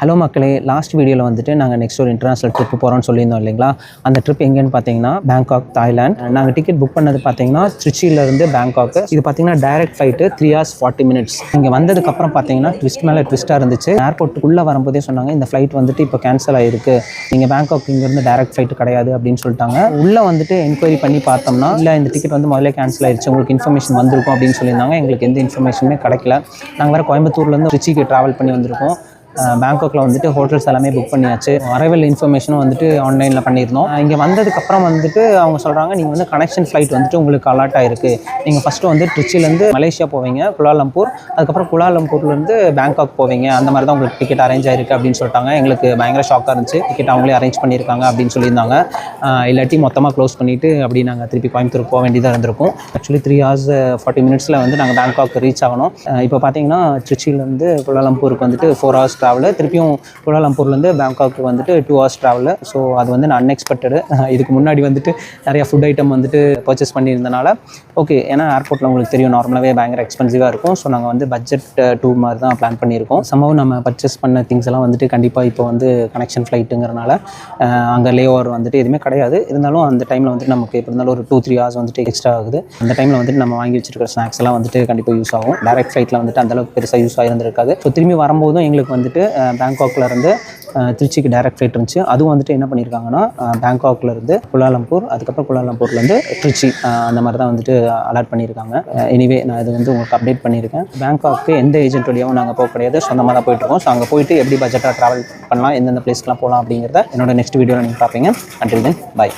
Hello மக்களே, last வீடியோவில் வந்துட்டு நாங்கள் நெக்ஸ்ட் ஒரு இன்டர்நேஷனல் ட்ரிப்பு போகிறோம்னு சொல்லியிருந்தோம் இல்லைங்களா. அந்த ட்ரிப் எங்கேன்னு பார்த்தீங்கன்னா பேங்காக், தாய்லாந்து. நாங்கள் டிக்கெட் புக் பண்ணது பார்த்தீங்கன்னா திருச்சியிலேருந்து பேங்காக். இது பார்த்தீங்கன்னா டைரக்ட் ஃப்ளைட்டு 3 hours 40 minutes. இங்கே வந்ததுக்கப்புறம் பார்த்தீங்கன்னா ட்விஸ்ட் மேலே ட்விஸ்ட்டாக இருந்துச்சு. ஏர்போர்ட்டுக்குள்ளே வரும்போதே சொன்னாங்க இந்த ஃப்ளைட் வந்துட்டு இப்போ கேன்சல் ஆகிருக்கு, நீங்கள் பேங்காக் இங்கேருந்து டைரக்ட் ஃப்ளைட்டு கிடையாது அப்படின்னு சொல்லிட்டாங்க. உள்ளே வந்துட்டு என்கொயரி பண்ணி பார்த்தோம்னா இல்லை இந்த டிக்கெட் வந்து முதல்ல கேன்சல் ஆயிடுச்சு, உங்களுக்கு இன்ஃபர்மேஷன் வந்திருக்கும் அப்படின்னு சொல்லியிருந்தாங்க. எங்களுக்கு எந்த இன்ஃபர்மேஷனுமே கிடைக்கல. நாங்கள் வேறு கோயம்புத்தூர்லேருந்து திருச்சிக்கு ட்ராவல் பண்ணி வந்திருக்கோம். பேங்காக்கில் வந்துட்டு ஹோட்டல்ஸ் எல்லாமே புக் பண்ணியாச்சு. அரைவல் இன்ஃபர்மேஷனும் வந்துட்டு ஆன்லைனில் பண்ணியிருந்தோம். இங்கே வந்ததுக்கப்புறம் வந்துட்டு அவங்க சொல்கிறாங்க நீங்கள் வந்து கனெக்ஷன் ஃப்ளைட் வந்துட்டு உங்களுக்கு அலாட் ஆகிருக்கு. நீங்கள் ஃபஸ்ட்டு வந்து திருச்சியிலேருந்து மலேசியா போவீங்க, குலாலம்பூர், அதுக்கப்புறம் குலாலம்பூர்லேருந்து பேங்காக் போவீங்க, அந்த மாதிரி தான் உங்களுக்கு டிக்கெட் அரேஞ்ச் ஆகிருக்கு அப்படின்னு சொல்லிட்டாங்க. எங்களுக்கு பயங்கர ஷாக்காக இருந்துச்சு. டிக்கெட் அவங்களே அரேஞ்ச் பண்ணியிருக்காங்க அப்படின்னு சொல்லியிருந்தாங்க. இல்லாட்டி மொத்தமாக க்ளோஸ் பண்ணிவிட்டு அப்படி நாங்கள் திருப்பி கோயம்புத்தூர் போக வேண்டியதாக இருந்திருக்கும். ஆக்சுவலி 3 hours 40 minutes வந்து நாங்கள் பேங்காக் ரீச் ஆகணும். இப்போ பார்த்தீங்கன்னா திருச்சியிலேருந்து குலாலம்பூருக்கு வந்துட்டு 4 hours ட்ராவலு, திருப்பியும் குலாலம்பூர்லேருந்து பேங்காக்கு வந்துட்டு 2 hours ட்ராவலு. ஸோ அது வந்து நான் அன்எக்ஸ்பெக்டடு. இதுக்கு முன்னாடி வந்துட்டு நிறையா ஃபுட் ஐட்டம் வந்துட்டு பர்ச்சேஸ் பண்ணியிருந்தனால ஓகே, ஏன்னா ஏர்போர்ட்டில் உங்களுக்கு தெரியும் நார்மலாகவே பயங்கர எக்ஸ்பென்சிவாக இருக்கும். ஸோ நாங்கள் வந்து பட்ஜெட் டூர் மாதிரி தான் பிளான் பண்ணியிருக்கோம். சம்பவம் நம்ம பர்ச்சேஸ் பண்ண திங்ஸ் எல்லாம் வந்துட்டு கண்டிப்பாக இப்போ வந்து கனெக்ஷன் ஃப்ளைட்டுங்கிறனால அங்கே லே ஓவர் வந்துட்டு எதுவுமே கிடையாது. இருந்தாலும் அந்த டைமில் வந்துட்டு நமக்கு எப்படி இருந்தாலும் ஒரு 2-3 hours வந்துட்டு எக்ஸ்ட்ரா ஆகுது. அந்த டைமில் வந்துட்டு நம்ம வாங்கி வச்சிருக்கிற ஸ்நாக்ஸ் எல்லாம் வந்துட்டு கண்டிப்பாக யூஸ் ஆகும். டைரக்ட் ஃப்ளைட்டில் வந்துட்டு அந்தளவுக்கு பெருசாக யூஸ் ஆகிருந்திருக்காது. ஸோ திரும்பி வரும்போதும் எங்களுக்கு வந்துட்டு பேங்காக்லேருந்து திருச்சிக்கு டைரக்ட் ஃப்ளைட் இருந்துச்சு. அதுவும் வந்துட்டு என்ன பண்ணியிருக்காங்கன்னா பேங்காக்லேருந்து குலாலம்பூர், அதுக்கப்புறம் குலாலம்பூர்லேருந்து திருச்சி, அந்த மாதிரி தான் வந்துட்டு அலாட் பண்ணியிருக்காங்க. எனிவே நான் இது வந்து உங்களுக்கு அப்டேட் பண்ணியிருக்கேன். பேங்காக்கு எந்த ஏஜென்ட் வழியாகவும் நாங்கள் போக கிடையாது, சொந்தமாக தான் போயிட்டுருக்கோம். ஸோ அங்கே போயிட்டு எப்படி பட்ஜெட்டாக ட்ராவல் பண்ணலாம், எந்தெந்த பிளேஸ்க்கெலாம் போகலாம் அப்படிங்கிறத என்னோட நெக்ஸ்ட் வீடியோவில் நீங்கள் பார்ப்பீங்க. Until then by.